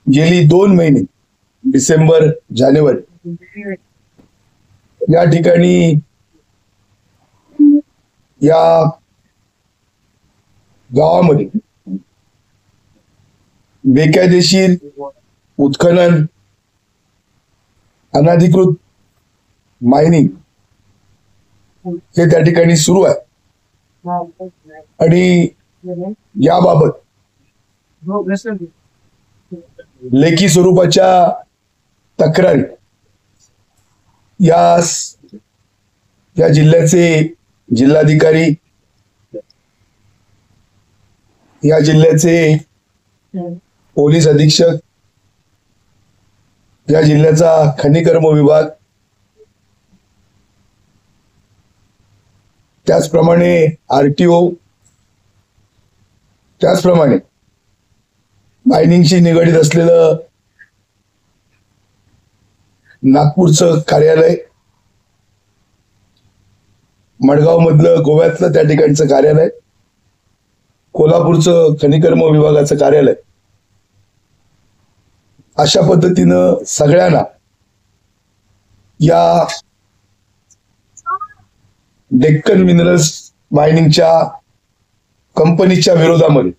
गेली 2 महिने डिसेंबर जानेवारी या ठिकाणी या गावामध्ये बेकायदेशीर उत्खनन, अनधिकृत मायनिंग हे त्या ठिकाणी सुरू आहे आणि याबाबत लेखी स्वरूपाच्या तक्रारी या जिल्ह्याचे जिल्हाधिकारी, या जिल्ह्याचे पोलीस अधीक्षक, या जिल्ह्याचा खनिकर्म विभाग, त्याचप्रमाणे आरटीओ, त्याचप्रमाणे मायनिंगशी निगडीत असलेलं नागपूरचं कार्यालय, मडगाव मधलं गोव्यातलं त्या ठिकाणचं कार्यालय, कोल्हापूरचं खनिकर्म विभागाचं कार्यालय, अशा पद्धतीनं सगळ्यांना या डेक्कन मिनरल्स मायनिंगच्या कंपनीच्या विरोधामध्ये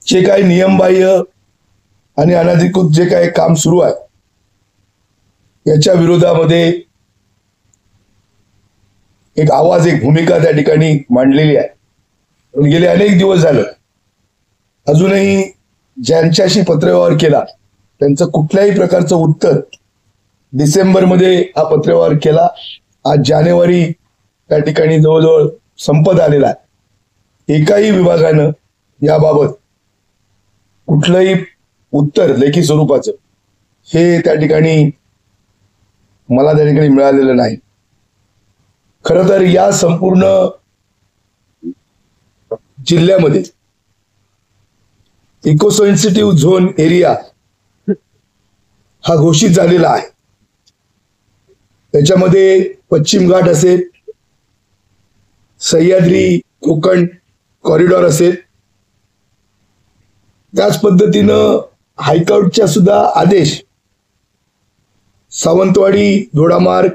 जे काही नियमबाह्य आणि अनधिकृत जे काही काम सुरू आहे याच्या विरोधामध्ये एक आवाज, एक भूमिका त्या ठिकाणी मांडलेली आहे. पण गेले अनेक दिवस झाले अजूनही ज्यांच्याशी पत्रव्यवहार केला त्यांचं कुठल्याही प्रकारचं उत्तर, डिसेंबरमध्ये हा पत्रव्यवहार केला, आज जानेवारी त्या ठिकाणी जवळजवळ संपत आलेला आहे. एकाही विभागानं याबाबत कुठलंही उत्तर लेखी स्वरूपाचं हे त्या ठिकाणी मला त्या ठिकाणी मिळालेलं नाही. खरं तर या संपूर्ण जिल्ह्यामध्ये इको सेन्सिटिव्ह झोन एरिया हा घोषित झालेला आहे. त्याच्यामध्ये पश्चिम घाट असेल, सह्याद्री कोकण कॉरिडॉर असेल, त्याच पद्धतीनं हायकोर्टच्या सुद्धा आदेश Sawantwadi Dodamarg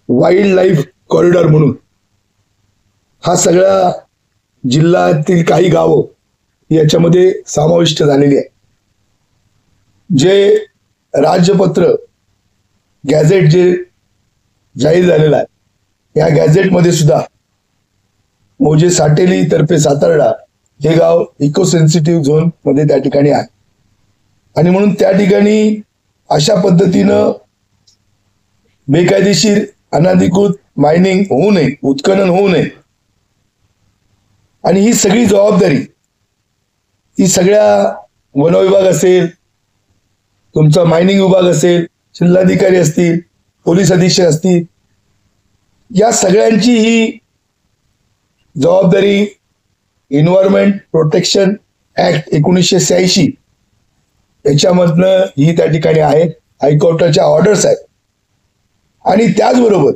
wild life corridor म्हणून हा सगळा जिल्ह्यातील काही गावं याच्यामध्ये समाविष्ट झालेली आहे. जे राज्यपत्र गॅझेट जे जाहीर झालेलं आहे या गॅझेटमध्ये सुद्धा मौजे साटेली तर्फे सातारडा हे गाव इको सेन्सिटिव्ह झोन मध्ये त्या ठिकाणी आहे. आणि म्हणून त्या ठिकाणी अशा पद्धतीनं बेकायदेशीर अनधिकृत मायनिंग होऊ नये, उत्खनन होऊ नये, आणि ही सगळी जबाबदारी ही सगळ्या वन विभाग असेल, तुमचा मायनिंग विभाग असेल, जिल्हाधिकारी असतील, पोलीस अधीक्षक असतील, या सगळ्यांची ही जबाबदारी एन्व्हायरमेंट प्रोटेक्शन ऍक्ट 1986 याच्यामधनं ही त्या ठिकाणी आहे. हायकोर्टाच्या ऑर्डर्स आहेत. आणि त्याचबरोबर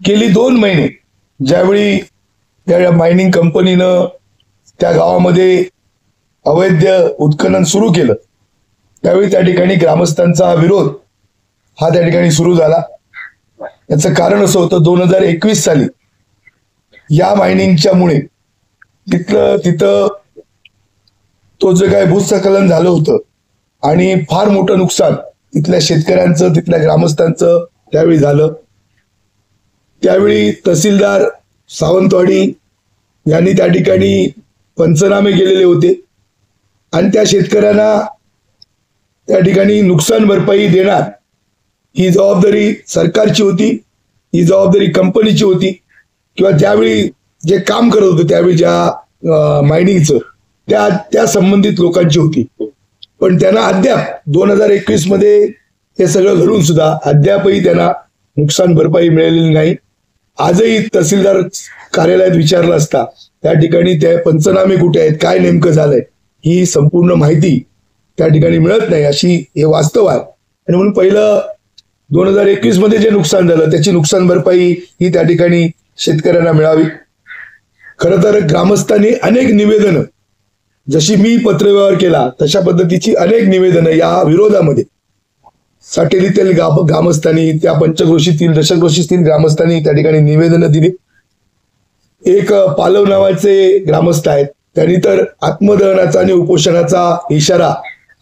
गेली 2 महिने ज्यावेळी त्या मायनिंग कंपनीनं त्या गावामध्ये अवैध उत्खनन सुरू केलं त्यावेळी त्या ठिकाणी ग्रामस्थांचा विरोध हा त्या ठिकाणी सुरू झाला. याचं कारण असं होतं, 2021 साली या मायनिंगच्या मुळे तिथं तो जे काय भूस्खलन झालं होतं आणि फार मोठं नुकसान तिथल्या शेतकऱ्यांचं, तिथल्या ग्रामस्थांचं त्यावेळी झालं. त्यावेळी तहसीलदार सावंतवाडी यांनी त्या ठिकाणी पंचनामे केलेले होते आणि त्या शेतकऱ्यांना त्या ठिकाणी नुकसान भरपाई देणार ही जबाबदारी सरकारची होती, ही जबाबदारी कंपनीची होती, किंवा त्यावेळी जे काम करत होते त्यावेळी ज्या मायनिंगचं त्या संबंधित लोकांची होती. पण त्यांना अद्याप 2021 मध्ये हे सगळं घडून सुद्धा अद्यापही त्यांना नुकसान भरपाई मिळालेली नाही. आजही तहसीलदार कार्यालयात विचारलं असता त्या ठिकाणी ते पंचनामे कुठे आहेत, काय नेमकं झालंय, ही संपूर्ण माहिती त्या ठिकाणी मिळत नाही, अशी हे वास्तव आहे. आणि म्हणून पहिलं 2021 मध्ये जे नुकसान झालं त्याची नुकसान भरपाई ही त्या ठिकाणी शेतकऱ्यांना मिळावी. खरं तर ग्रामस्थांनी अनेक निवेदनं जशी मी पत्रव्यवहार केला तशा पद्धतीची अनेक निवेदनं या विरोधामध्ये साटेलीतील ग्रामस्थांनी, त्या पंचक्रोशीतील दशक्रोशीतील ग्रामस्थांनी त्या ठिकाणी निवेदनं दिली. एक पालव नावाचे ग्रामस्थ आहेत, त्यांनी तर आत्मदहनाचा आणि उपोषणाचा इशारा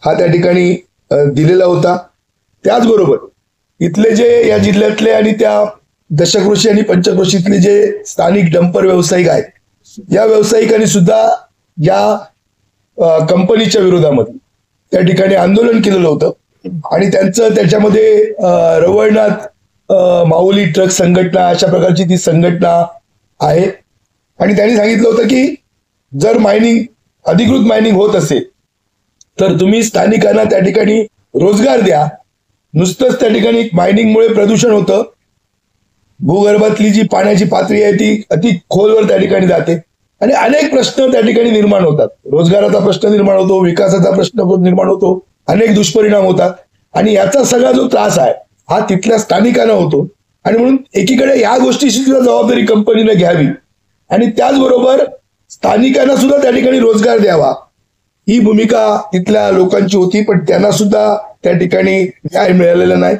हा त्या ठिकाणी दिलेला होता. त्याचबरोबर इथले जे या जिल्ह्यातले आणि त्या दशक्रोशी आणि पंचक्रोशीतले जे स्थानिक डंपर व्यावसायिक आहेत, या व्यावसायिकांनी सुद्धा या कंपनीच्या विरोधामध्ये त्या ठिकाणी आंदोलन केलेलं होतं. आणि त्यांचं त्याच्यामध्ये रवळनाथ माऊली ट्रक संघटना अशा प्रकारची ती संघटना आहे. आणि त्यांनी सांगितलं होतं की जर अधिकृत मायनिंग होत असेल तर तुम्ही स्थानिकांना त्या ठिकाणी रोजगार द्या. नुसतंच त्या ठिकाणी मायनिंगमुळे प्रदूषण होतं, भूगर्भातली जी पाण्याची पातळी आहे ती अति खोलवर त्या ठिकाणी जाते आणि अनेक प्रश्न त्या ठिकाणी निर्माण होतात. रोजगाराचा प्रश्न निर्माण होतो, विकासाचा प्रश्न निर्माण होतो, अनेक दुष्परिणाम होतात आणि याचा सगळा जो त्रास आहे हा तिथल्या स्थानिकांना होतो. आणि म्हणून एकीकडे या गोष्टीची सुद्धा जबाबदारी कंपनीने घ्यावी आणि त्याचबरोबर स्थानिकांना सुद्धा त्या ठिकाणी रोजगार द्यावा, ही भूमिका तिथल्या लोकांची होती. पण त्यांना सुद्धा त्या ठिकाणी न्याय मिळालेला नाही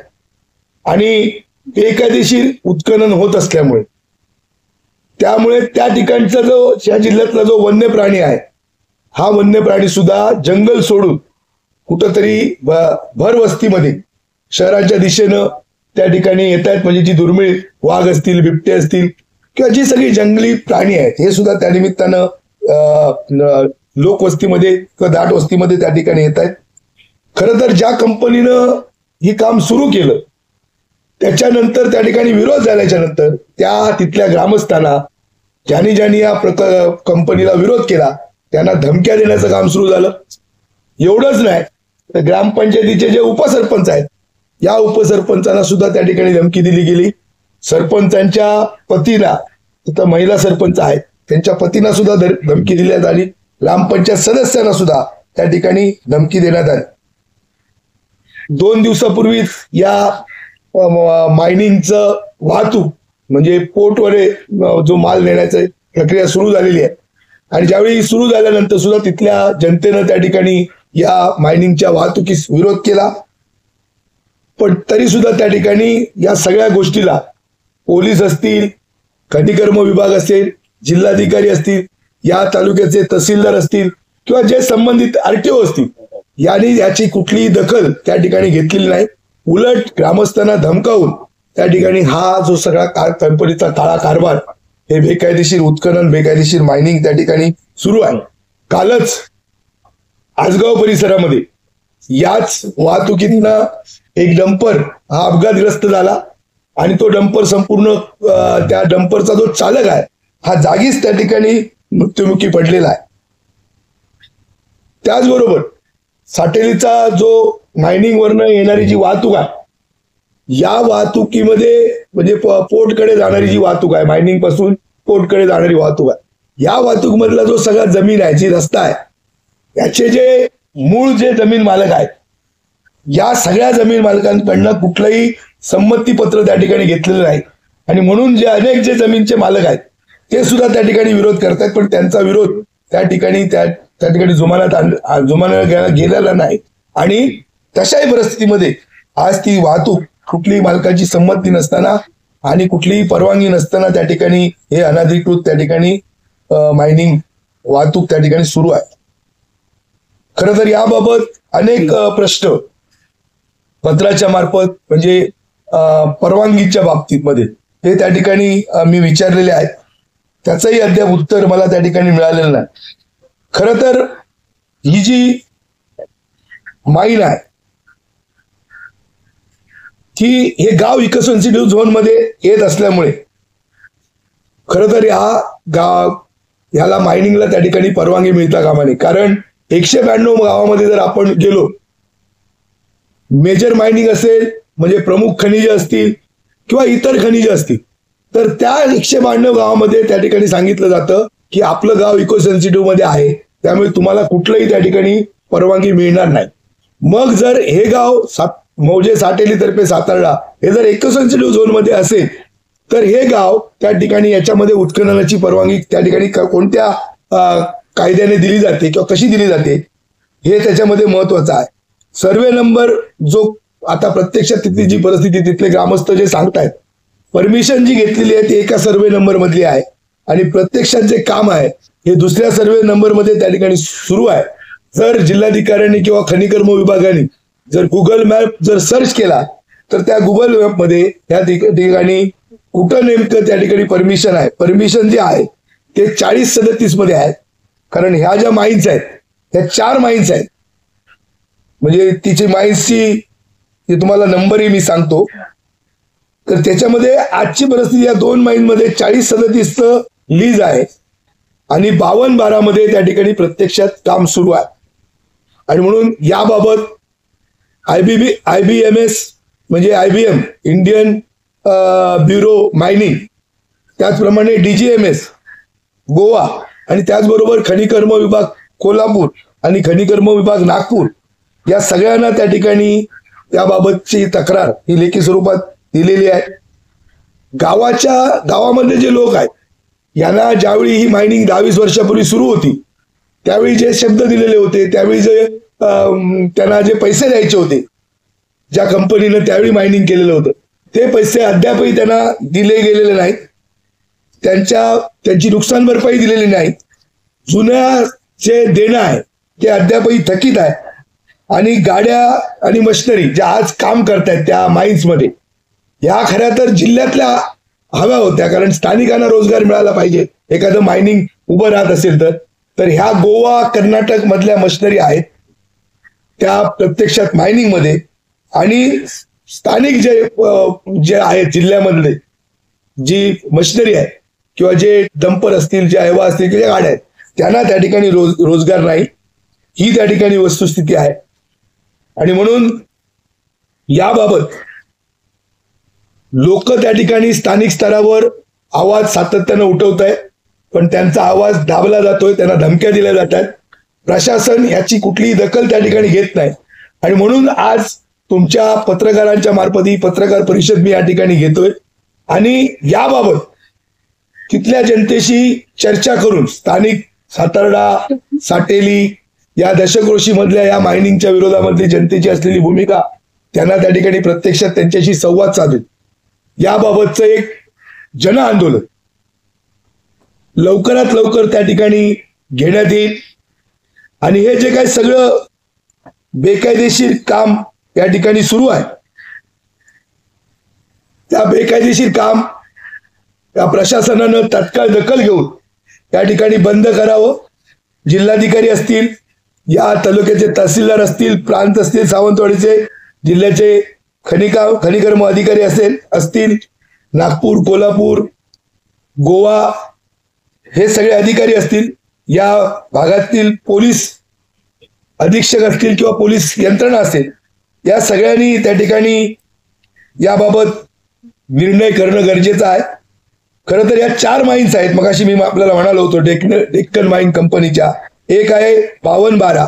आणि बेकायदेशीर उत्खनन होत असल्यामुळे त्यामुळे त्या ठिकाणचा या जिल्ह्यातला जो वन्य प्राणी आहे हा वन्य प्राणी सुद्धा जंगल सोडून कुठंतरी भर वस्तीमध्ये शहराच्या दिशेनं त्या ठिकाणी येत आहेत. म्हणजे जी दुर्मिळ वाघ असतील, बिबटे असतील किंवा जी सगळी जंगली प्राणी आहेत हे सुद्धा त्या निमित्तानं लोकवस्तीमध्ये किंवा दाट वस्तीमध्ये त्या ठिकाणी येत आहेत. खरं तर ज्या कंपनीनं ही काम सुरू केलं त्याच्यानंतर त्या ठिकाणी विरोध झाल्याच्या नंतर त्या तिथल्या ग्रामस्थांना ज्यांनी या कंपनीला विरोध केला त्यांना धमक्या देण्याचं काम सुरू झालं. एवढंच नाही तर ग्रामपंचायतीचे जे उपसरपंच आहेत या उपसरपंचांना सुद्धा त्या ठिकाणी धमकी दिली गेली. सरपंचांच्या पतीला, तिथं महिला सरपंच आहेत त्यांच्या पतींना सुद्धा धमकी देण्यात आली. ग्रामपंचायत सदस्यांना सुद्धा त्या ठिकाणी धमकी देण्यात आली. 2 दिवसापूर्वीच या मायनिंगचं वाहतूक म्हणजे पोर्टवर जो माल नेण्याची प्रक्रिया सुरू झालेली आहे आणि ज्यावेळी सुरू झाल्यानंतर सुद्धा तिथल्या जनतेनं त्या ठिकाणी या मायनिंगच्या वाहतुकीस विरोध केला. पण तरी सुद्धा त्या ठिकाणी या सगळ्या गोष्टीला पोलीस असतील, खनिकर्म विभाग असेल, जिल्हाधिकारी असतील, या तालुक्याचे तहसीलदार असतील किंवा जे संबंधित RTO असतील यांनी याची कुठलीही दखल त्या ठिकाणी घेतलेली नाही. उलट ग्रामस्थांना धमकावून त्या ठिकाणी हा जो सगळा कंपनीचा काळा कारभार, हे बेकायदेशीर उत्खनन, बेकायदेशीर मायनिंग त्या ठिकाणी सुरू आहे. कालच आसगाव परिसरामध्ये याच वाहतुकीतनं एक डंपर हा अपघातग्रस्त झाला आणि तो डंपर संपूर्ण त्या डंपरचा जो चालक आहे हा जागीच त्या ठिकाणी मृत्युमुखी पडलेला आहे. त्याचबरोबर साटेलीचा जो मायनिंग वरनं येणारी जी वाहतूक आहे या वाहतुकीमध्ये म्हणजे पोर्टकडे जाणारी जी वाहतूक आहे, मायनिंग पासून पोर्टकडे जाणारी वाहतूक आहे, या वाहतूक मधला जो सगळा जमीन आहे, जी रस्ता आहे, याचे जे मूळ जे जमीन मालक आहेत या सगळ्या जमीन मालकांकडनं कुठलंही संमतीपत्र त्या ठिकाणी घेतलेलं नाही आणि म्हणून जे अनेक जे जमीनचे मालक आहेत ते सुद्धा त्या ठिकाणी विरोध करतात. पण त्यांचा विरोध त्या ठिकाणी जुमान्यात गेलेला नाही आणि तशाही परिस्थितीमध्ये आज ती वाहतूक कुठलीही मालकाची संमती नसताना आणि कुठलीही परवानगी नसताना त्या ठिकाणी हे अनधिकृत त्या ठिकाणी मायनिंग वाहतूक त्या ठिकाणी सुरू आहे. खरं तर याबाबत अनेक प्रश्न पत्राच्या मार्फत म्हणजे परवानगीच्या बाबतीत मध्ये हे त्या ठिकाणी मी विचारलेले आहेत. त्याचंही अद्याप उत्तर मला त्या ठिकाणी मिळालेलं नाही. खरं तर ही जी माईन आहे की हे गाव इको सेन्सिटिव्ह झोन मध्ये येत असल्यामुळे खरं तर ह्याला मायनिंगला त्या ठिकाणी परवानगी मिळता कामा नये. कारण 192 गावामध्ये जर आपण गेलो, मेजर मायनिंग असेल म्हणजे प्रमुख खनिज असतील किंवा इतर खनिज असतील, तर त्या 192 गावामध्ये त्या ठिकाणी सांगितलं जातं की आपलं गाव इको सेन्सिटिव्ह मध्ये आहे, त्यामुळे तुम्हाला कुठलंही त्या ठिकाणी परवानगी मिळणार नाही. मग जर हे गाव मौजे साटेली तर्फे सातारला हे जर इको सेन्सिटिव्ह झोन मध्ये असेल तर हे गाव त्या ठिकाणी याच्यामध्ये उत्खननाची परवानगी त्या ठिकाणी कोणत्या कायद्याने दिली जाते किंवा कशी दिली जाते हे त्याच्यामध्ये महत्वाचं आहे. सर्वे नंबर जो आता प्रत्यक्षात तिथली जी परिस्थिती तिथले ग्रामस्थ जे सांगतायत, परमिशन जी घेतलेली आहे ती एका सर्वे नंबर मधली आहे आणि प्रत्यक्षात जे काम आहे हे दुसऱ्या सर्वे नंबर मध्ये त्या ठिकाणी सुरू आहे. जर जिल्हाधिकाऱ्यांनी किंवा खनिकर्म विभागाने जर गुगल मॅप जर सर्च केला तर त्या गुगल मॅप मध्ये या ठिकाणी कुठं नेमकं त्या ठिकाणी परमिशन आहे, परमिशन जे आहे ते 4037 मध्ये आहेत. कारण ह्या ज्या माईन्स आहेत ह्या 4 माईन्स आहेत. म्हणजे तिची माईन्सची तुम्हाला नंबरही मी सांगतो. तर त्याच्यामध्ये आजची परिस्थिती या 2 माईनमध्ये 4037 लीज आहे आणि 5212 मध्ये त्या ठिकाणी प्रत्यक्षात काम सुरू आहे. आणि म्हणून याबाबत IBMS म्हणजे IBM इंडियन ब्युरो मायनिंग, त्याचप्रमाणे DGMS गोवा आणि त्याचबरोबर खनिकर्म विभाग कोल्हापूर आणि खनिकर्म विभाग नागपूर या सगळ्यांना त्या ठिकाणी त्याबाबतची तक्रार ही लेखी स्वरूपात दिलेली आहे. गावामध्ये जे लोक आहेत यांना ज्यावेळी ही मायनिंग 10-20 वर्षापूर्वी सुरू होती त्यावेळी जे शब्द दिलेले होते, त्यावेळी जे त्यांना जे पैसे द्यायचे होते ज्या कंपनीनं त्यावेळी मायनिंग केलेलं होतं ते पैसे अद्यापही त्यांना दिले गेलेले नाहीत. त्यांची नुकसान भरपाई दिलेली नाही. जुन्या जे देणं आहे ते अद्यापही थकीत आहे आणि गाड्या आणि मशिनरी ज्या आज काम करतायत त्या माइन्स मध्ये ह्या खऱ्या तर जिल्ह्यातल्या हव्या होत्या, कारण स्थानिकांना रोजगार मिळाला पाहिजे. एखादं मायनिंग उभं राहत असेल तर ह्या गोवा कर्नाटक मधल्या मशिनरी आहेत त्या प्रत्यक्षात मायनिंग मध्ये आणि स्थानिक जे आहेत जिल्ह्यामधले जी मशिनरी आहे किंवा जे डंपर असतील, जे अहवा असतील किंवा गाड्या आहेत त्यांना त्या ठिकाणी रोजगार नाही. ही त्या ठिकाणी वस्तुस्थिती आहे. आणि म्हणून याबाबत लोक त्या ठिकाणी स्थानिक स्तरावर आवाज सातत्यानं उठवत आहे, पण त्यांचा आवाज दाबला जातोय, त्यांना धमक्या दिल्या जातात. प्रशासन याची कुठलीही दखल त्या ठिकाणी घेत नाही. आणि म्हणून आज तुमच्या पत्रकारांच्या मार्फत ही पत्रकार परिषद मी या ठिकाणी घेतोय आणि याबाबत तिथल्या जनतेशी चर्चा करून स्थानिक सातार्डा, साटेली या दशक्रोशी मधल्या या मायनिंगच्या विरोधामध्ये जनतेची असलेली भूमिका त्यांना त्या ठिकाणी प्रत्यक्षात त्यांच्याशी संवाद साधून याबाबतचं एक जन आंदोलन लवकरात लवकर त्या ठिकाणी घेण्यात येईल. आणि हे जे काही सगळं बेकायदेशीर काम या ठिकाणी सुरू आहे त्या बेकायदेशीर काम त्या प्रशासनानं तात्काळ दखल घेऊन या ठिकाणी बंद करावं. जिल्हाधिकारी असतील, या तालुक्याचे तहसीलदार असतील, प्रांत असतील, सावंतवाडीचे जिल्ह्याचे खनिकर्म अधिकारी असतील, नागपूर, कोल्हापूर, गोवा हे सगळे अधिकारी असतील, या भागातील पोलीस अधीक्षक असतील किंवा पोलीस यंत्रणा असेल, या सगळ्यांनी त्या ठिकाणी याबाबत निर्णय करणं गरजेचं आहे. खरं तर या 4 माइन्स आहेत. मगाशी मी आपल्याला म्हणालो होतो डेक्कन माइन कंपनीच्या. एक आहे 5212,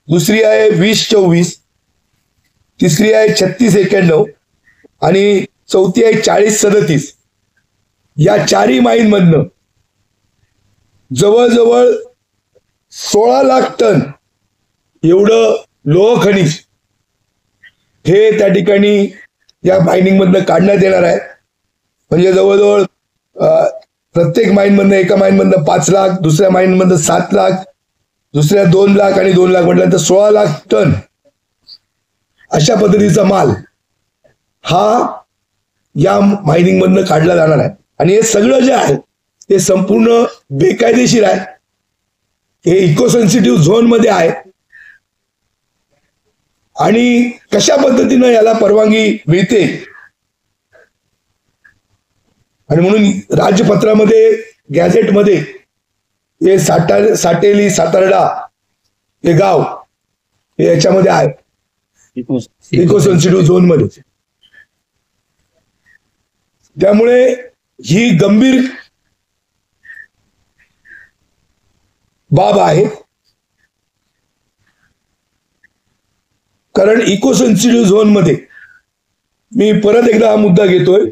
दुसरी आहे 2024, तिसरी आहे 3691 आणि चौथी आहे 4037. या 4ही माइन मधनं जवळजवळ 16 लाख टन एवढं लोह खनिज हे त्या ठिकाणी या मायनिंग मधनं काढण्यात येणार आहे. म्हणजे जवळजवळ प्रत्येक माइन मधनं, एका माइन मधनं 5 लाख, दुसऱ्या माइन मधनं 7 लाख, दुसऱ्या 2 लाख आणि 2 लाख म्हटल्यानंतर 16 लाख टन अशा पद्धतीचा माल हा या मायनिंग मधनं काढला जाणार आहे. आणि हे सगळं जे आहे ते संपूर्ण बेकायदेशीर आहे. हे इको सेन्सिटिव्ह झोन मध्ये आहे. आणि कशा पद्धतीनं याला परवानगी मिळते आणि म्हणून राज्यपत्रामध्ये, गॅझेटमध्ये हे साटेली, सातार्डा हे गाव हे याच्यामध्ये आहे इको सेन्सिटिव्ह झोन मध्ये. त्यामुळे ही गंभीर बाब आहे. कारण इको सेन्सिटिव्ह झोन मध्ये मी परत एकदा हा मुद्दा घेतोय,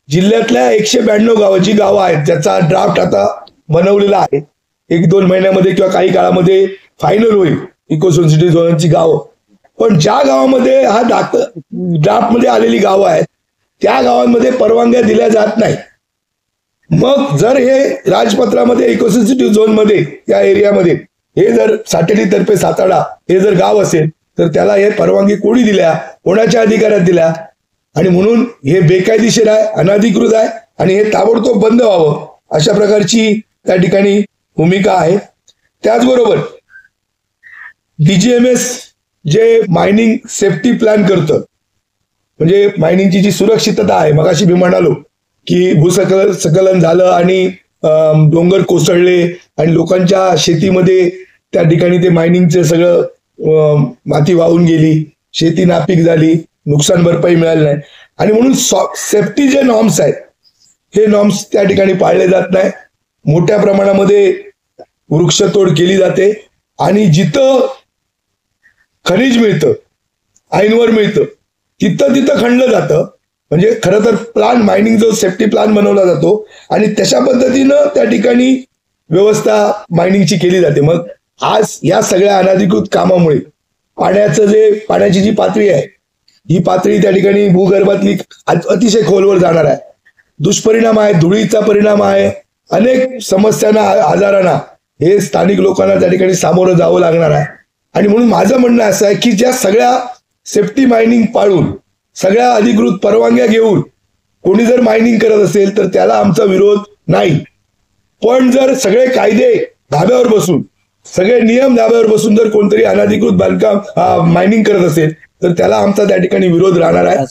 जिल्ह्यातल्या 192 गावं आहेत ज्याचा ड्राफ्ट आता बनवलेला आहे 1-2 महिन्यामध्ये किंवा काही काळामध्ये फायनल होईल इको सेन्सिटिव्ह झोनची गावं. पण ज्या गावामध्ये हा ड्राफ्ट मध्ये आलेली गावं आहेत त्या गावांमध्ये परवानग्या दिल्या जात नाही. मग जर हे राजपत्रामध्ये इको सेन्सिटिव्ह झोन मध्ये या एरियामध्ये हे जर साटेली तर्फे सातारा हे जर गाव असेल तर त्याला हे परवानगी कोणी दिल्या, कोणाच्या अधिकारात दिल्या, आणि म्हणून हे बेकायदेशीर आहे, अनधिकृत आहे आणि हे ताबडतोब बंद व्हावं अशा प्रकारची त्या ठिकाणी भूमिका आहे. त्याचबरोबर डीजीएमएस जे मायनिंग सेफ्टी प्लॅन करतं, म्हणजे मायनिंगची जी सुरक्षितता आहे, मगाशी मी म्हणालो की भूस्खलन झालं आणि डोंगर कोसळले आणि लोकांच्या शेतीमध्ये त्या ठिकाणी ते मायनिंगचे सगळं माती वाहून गेली, शेती नापीक झाली, नुकसान भरपाई मिळाली नाही, आणि म्हणून सेफ्टी जे नॉर्म्स आहेत हे नॉर्म्स त्या ठिकाणी पाळले जात नाही. मोठ्या प्रमाणामध्ये वृक्षतोड केली जाते आणि जिथं खनिज मिळतं, ऐनवर मिळतं, तिथं खणलं जातं. म्हणजे खरं तर प्लान मायनिंग जो सेफ्टी प्लान बनवला जातो आणि तशा पद्धतीनं त्या ठिकाणी व्यवस्था मायनिंगची केली जाते. मग आज या सगळ्या अनधिकृत कामामुळे पाण्याची जी पातळी आहे ही पातळी त्या ठिकाणी भूगर्भातली अतिशय खोलवर जाणार आहे. दुष्परिणाम आहे, धुळीचा परिणाम आहे, अनेक समस्यांना, आजारांना हे स्थानिक लोकांना त्या ठिकाणी सामोरं जावं लागणार आहे. आणि म्हणून माझं म्हणणं असं आहे की ज्या सगळ्या सेफ्टी मायनिंग पाळून, सगळ्या अधिकृत परवानग्या घेऊन कोणी जर मायनिंग करत असेल तर त्याला आमचा विरोध नाही. पण जर सगळे कायदे धाब्यावर बसून, सगळे नियम धाब्यावर बसून जर कोणतरी अनधिकृत बांधकाम मायनिंग करत असेल तर त्याला आमचा त्या ठिकाणी विरोध राहणार आहे.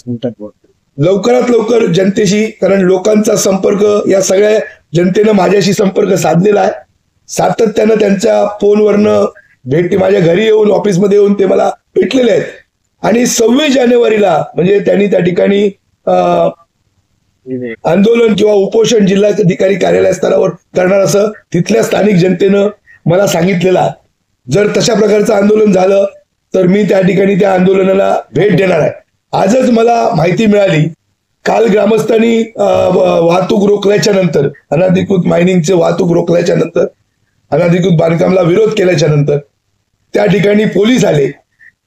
लवकरात लवकर जनतेशी, कारण लोकांचा संपर्क, या सगळ्या जनतेनं माझ्याशी संपर्क साधलेला आहे. सातत्यानं त्यांच्या फोनवरनं माझ्या घरी येऊन, ऑफिसमध्ये येऊन ते मला भेटलेले आहेत. आणि 26 जानेवारीला म्हणजे त्यांनी त्या ठिकाणी आंदोलन किंवा उपोषण जिल्हाधिकारी कार्यालय स्तरावर करणार असं तिथल्या स्थानिक जनतेनं मला सांगितलेलं आहे. जर तशा प्रकारचं आंदोलन झालं तर मी त्या ठिकाणी त्या आंदोलनाला भेट देणार आहे. आजच मला माहिती मिळाली, काल ग्रामस्थांनी वाहतूक रोखल्याच्या नंतर, अनधिकृत मायनिंगचे वाहतूक रोखल्याच्या नंतर, अनधिकृत बांधकामाला विरोध केल्याच्या नंतर त्या ठिकाणी पोलीस आले.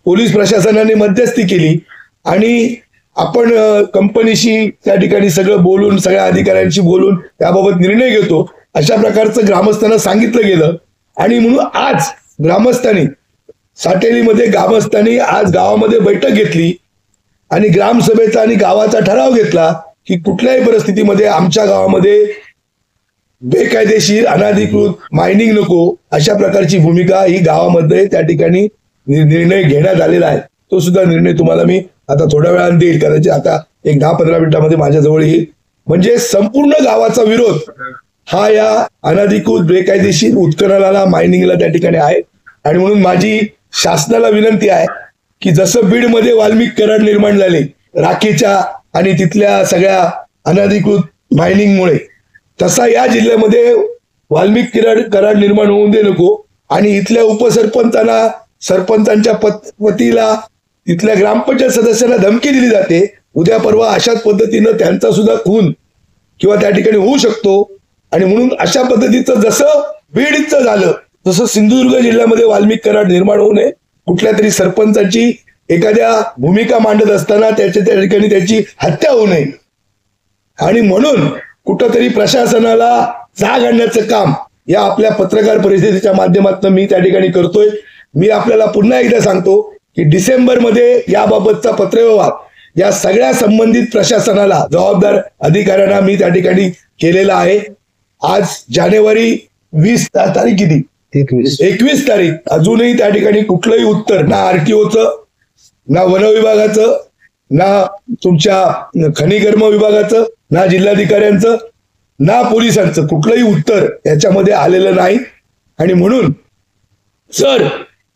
पोलीस प्रशासनाने मध्यस्थी केली आणि आपण कंपनीशी त्या ठिकाणी सगळं बोलून, सगळ्या अधिकाऱ्यांशी बोलून त्याबाबत निर्णय घेतो अशा प्रकारचं ग्रामस्थांना सांगितलं गेलं. आणि म्हणून आज ग्रामस्थांनी, साटेलीमध्ये ग्रामस्थांनी आज गावामध्ये बैठक घेतली आणि ग्रामसभेचा आणि गावाचा ठराव घेतला की कुठल्याही परिस्थितीमध्ये आमच्या गावामध्ये बेकायदेशीर अनधिकृत मायनिंग नको अशा प्रकारची भूमिका ही गावामध्ये त्या ठिकाणी निर्णय घेण्यात आलेला आहे. तो सुद्धा निर्णय तुम्हाला मी आता थोड्या वेळाने देईल, कदाचित आता एक 10-15 मिनिटांमध्ये माझ्याजवळ येईल. म्हणजे संपूर्ण गावाचा विरोध हा या अनधिकृत बेकायदेशीर उत्खननाला, मायनिंगला त्या ठिकाणी आहे. आणि म्हणून माझी शासनाला विनंती आहे की जसं बीडमध्ये वाल्मिक कराड निर्माण झाले राखेच्या आणि तिथल्या सगळ्या अनधिकृत मायनिंगमुळे, तसा या जिल्ह्यामध्ये वाल्मिक कराड निर्माण होऊन दे नको. आणि इथल्या उपसरपंचांना, सरपंचांच्या पतीला, तिथल्या ग्रामपंचायत सदस्यांना धमकी दिली जाते, उद्या परवा अशाच पद्धतीनं त्यांचा सुद्धा खून किंवा त्या ठिकाणी होऊ शकतो. आणि म्हणून अशा पद्धतीचं जसं बीडचं झालं तसं सिंधुदुर्ग जिल्ह्यामध्ये वाल्मिक कराड निर्माण होऊ नये. कुठल्या तरी सरपंचाची एखाद्या भूमिका मांडत असताना त्या ठिकाणी त्याची हत्या होऊ नये. आणि म्हणून कुठंतरी प्रशासनाला जाग आणण्याचं काम या आपल्या पत्रकार परिषदेच्या माध्यमातून मी त्या ठिकाणी करतोय. मी आपल्याला पुन्हा एकदा सांगतो की डिसेंबरमध्ये याबाबतचा पत्रव्यवहार या सगळ्या संबंधित प्रशासनाला, जबाबदार अधिकाऱ्यांना मी त्या ठिकाणी केलेला आहे. आज जानेवारी 20 तारीख, किती 21 तारीख, अजूनही त्या ठिकाणी कुठलंही उत्तर, ना आरटीओचं, ना वन विभागाचं, ना तुमच्या खनिकर्म विभागाचं, ना जिल्हाधिकाऱ्यांचं, ना पोलिसांचं कुठलंही उत्तर याच्यामध्ये आलेलं नाही. आणि म्हणून जर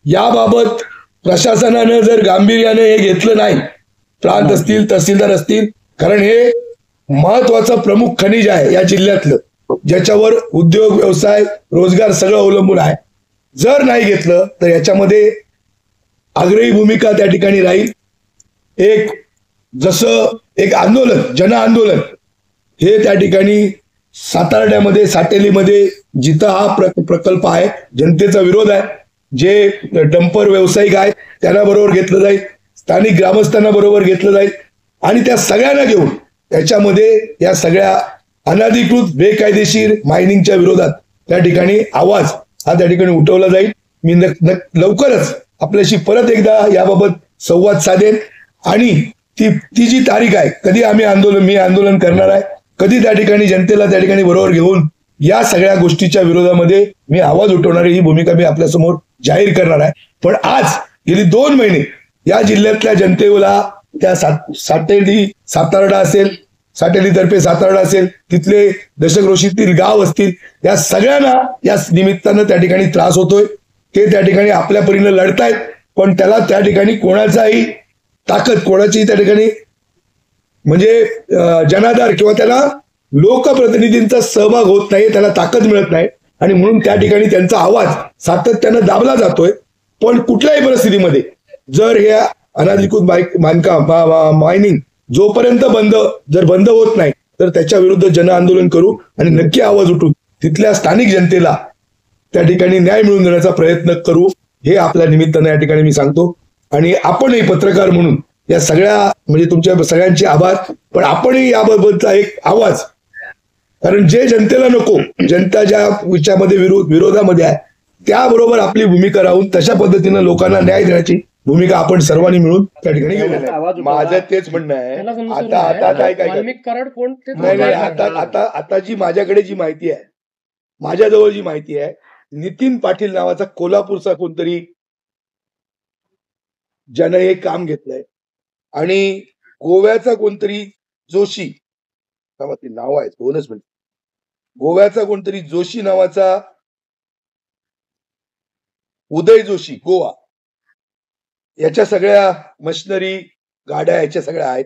याबाबत प्रशासनानं जर गांभीर्याने हे घेतलं नाही, प्रांत असतील, तहसीलदार असतील, कारण हे महत्वाचं प्रमुख खनिज आहे या जिल्ह्यातलं, ज्याच्यावर उद्योग, व्यवसाय, रोजगार सगळं अवलंबून आहे. जर नाही घेतलं तर याच्यामध्ये आग्रही भूमिका त्या ठिकाणी राहील. जसं एक आंदोलन, जन आंदोलन हे त्या ठिकाणी सातार्ड्यामध्ये साटेलीमध्ये जिथं हा प्रकल्प आहे जनतेचा विरोध आहे, जे डंपर व्यावसायिक आहेत त्यांना बरोबर घेतलं जाईल, स्थानिक ग्रामस्थांना बरोबर घेतलं जाईल आणि त्या सगळ्यांना घेऊन त्याच्यामध्ये या सगळ्या अनधिकृत बेकायदेशीर मायनिंगच्या विरोधात त्या ठिकाणी आवाज हा त्या ठिकाणी उठवला जाईल. मी लवकरच आपल्याशी परत एकदा याबाबत संवाद साधेन आणि ती जी तारीख आहे, कधी मी आंदोलन करणार आहे, कधी त्या ठिकाणी जनतेला त्या ठिकाणी बरोबर घेऊन या सगळ्या गोष्टीच्या विरोधामध्ये मी आवाज उठवणार ही भूमिका मी आपल्यासमोर जाहीर करणार आहे. पण आज गेली 2 महिने या जिल्ह्यातल्या जनतेला त्या साटेली सातार्डा असेल, साटेलीतर्फे सातार्डा असेल, तिथले दशक्रोशीतील गाव असतील, या सगळ्यांना या निमित्तानं त्या ठिकाणी त्रास होतोय. ते त्या ठिकाणी आपल्या परीनं लढतायत, पण त्याला त्या ठिकाणी कोणाचाही ताकद, कोणाची त्या ठिकाणी म्हणजे जनाधार किंवा त्याला लोकप्रतिनिधींचा सहभाग होत नाही, त्याला ताकद मिळत नाही आणि म्हणून त्या ठिकाणी त्यांचा आवाज सातत्यानं दाबला जातोय. पण कुठल्याही परिस्थितीमध्ये जर हे अनधिकृत मायनिंग जोपर्यंत बंद होत नाही तर त्याच्या विरुद्ध जन आंदोलन करू आणि नक्की आवाज उठून तिथल्या स्थानिक जनतेला त्या ठिकाणी न्याय मिळवून देण्याचा प्रयत्न करू, हे आपल्या निमित्तानं या ठिकाणी मी सांगतो. आणि आपणही पत्रकार म्हणून या सगळ्या म्हणजे तुमच्या सगळ्यांचे आभार, पण आपणही याबाबतचा एक आवाज, कारण जे जनतेला नको, जनता ज्या विषयामध्ये विरोधामध्ये आहे त्याबरोबर आपली भूमिका राहून तशा पद्धतीनं लोकांना न्याय देण्याची भूमिका आपण सर्वांनी मिळून त्या ठिकाणी घेऊ. माझं तेच म्हणणं आहे. आता काय आता जी माझ्याकडे जी माहिती आहे, माझ्याजवळ जी माहिती आहे, नितीन पाटील नावाचा कोल्हापूरचा कोणतरी ज्यानं हे काम घेतलंय आणि गोव्याचा कोणतरी जोशी नाव आहे, 2च मिनिट, गोव्याचा कोणतरी जोशी नावाचा उदय जोशी गोवा, याच्या सगळ्या मशिनरी गाड्या याच्या सगळ्या आहेत.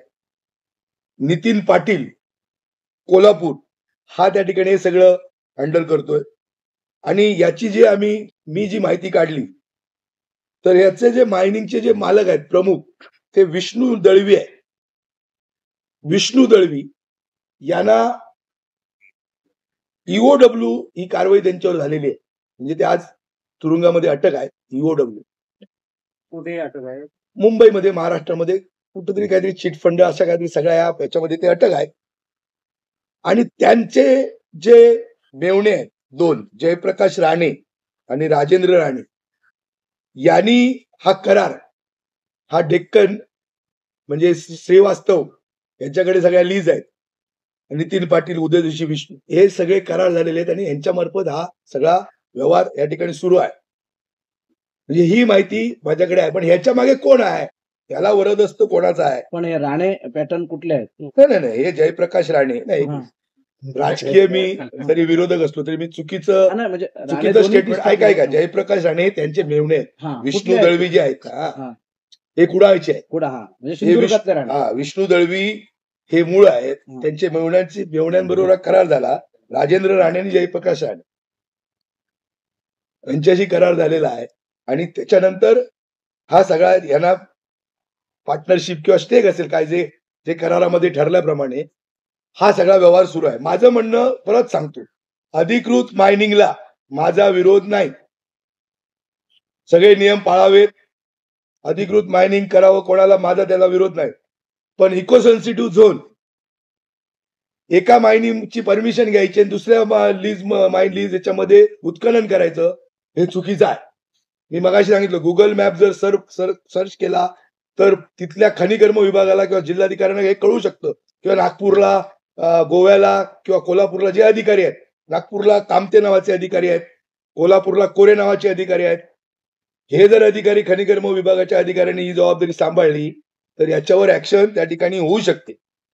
नितीन पाटील कोल्हापूर हा त्या ठिकाणी हे सगळं हँडल करतोय. आणि याची मी जी माहिती काढली तर याचे जे मायनिंगचे जे मालक आहेत प्रमुख, ते विष्णू दळवी आहे. विष्णू दळवी यांना EOW ही कारवाई त्यांच्यावर झालेली आहे, म्हणजे ते आज तुरुंगामध्ये अटक आहे. EOW कुठे अटक आहे? मुंबईमध्ये, महाराष्ट्रामध्ये कुठेतरी काहीतरी चिटफंड अशा काहीतरी सगळ्या याच्यामध्ये ते अटक आहे. आणि त्यांचे जे मेवणे आहेत 2, जयप्रकाश राणे आणि राजेंद्र राणे, यांनी हा करार, हा डेक्कन म्हणजे श्रीवास्तव यांच्याकडे सगळ्या लीज आहेत, नितीन पाटील, उदय जोशी, विष्णू, हे सगळे करार झालेले आहेत आणि यांच्यामार्फत हा सगळा व्यवहार या ठिकाणी सुरू आहे. म्हणजे ही माहिती माझ्याकडे आहे. पण ह्याच्या मागे कोण आहे, याला वरदहस्त कोणाचा आहे? पण हे राणे पॅटर्न कुठले आहेत? नाही, हे जयप्रकाश राणे नाही. राजकीय मी जरी विरोधक असलो तरी मी चुकीचं स्टेटमेंट ऐका. जयप्रकाश राणे त्यांचे मेवणे आहेत. विष्णू दळवी जे आहेत का, हे कुडाळचे आहेत. विष्णू दळवी हे मूळ आहेत. त्यांचे मेवण्यांबरोबर करार झाला. राजेंद्र राणे आणि जयप्रकाश राणे यांच्याशी करार झालेला आहे आणि त्याच्यानंतर हा सगळा यांना पार्टनरशिप किंवा स्टेक असेल काय, जे करारामध्ये ठरल्याप्रमाणे हा सगळा व्यवहार सुरू आहे. माझं म्हणणं परत सांगतो, अधिकृत मायनिंगला माझा विरोध नाही. सगळे नियम पाळावेत, अधिकृत मायनिंग करावं, कोणाला माझा त्याला विरोध नाही. पण इको सेन्सिटिव्ह झोन, एका मायनिंगची परमिशन घ्यायची आणि दुसऱ्या माइन लीज याच्यामध्ये उत्खनन करायचं, हे चुकीचं आहे. मी मगाशी सांगितलं, गुगल मॅप जर सर्च केला तर तिथल्या खनिकर्म विभागाला किंवा जिल्हाधिकाऱ्यांना हे कळू शकतं, किंवा नागपूरला, गोव्याला किंवा कोल्हापूरला जे अधिकारी आहेत, नागपूरला कामते नावाचे अधिकारी आहेत, कोल्हापूरला कोरे नावाचे अधिकारी आहेत. हे जर अधिकारी खनिकर्म विभागाच्या अधिकाऱ्यांनी ही जबाबदारी सांभाळली तर याच्यावर ऍक्शन त्या ठिकाणी होऊ शकते.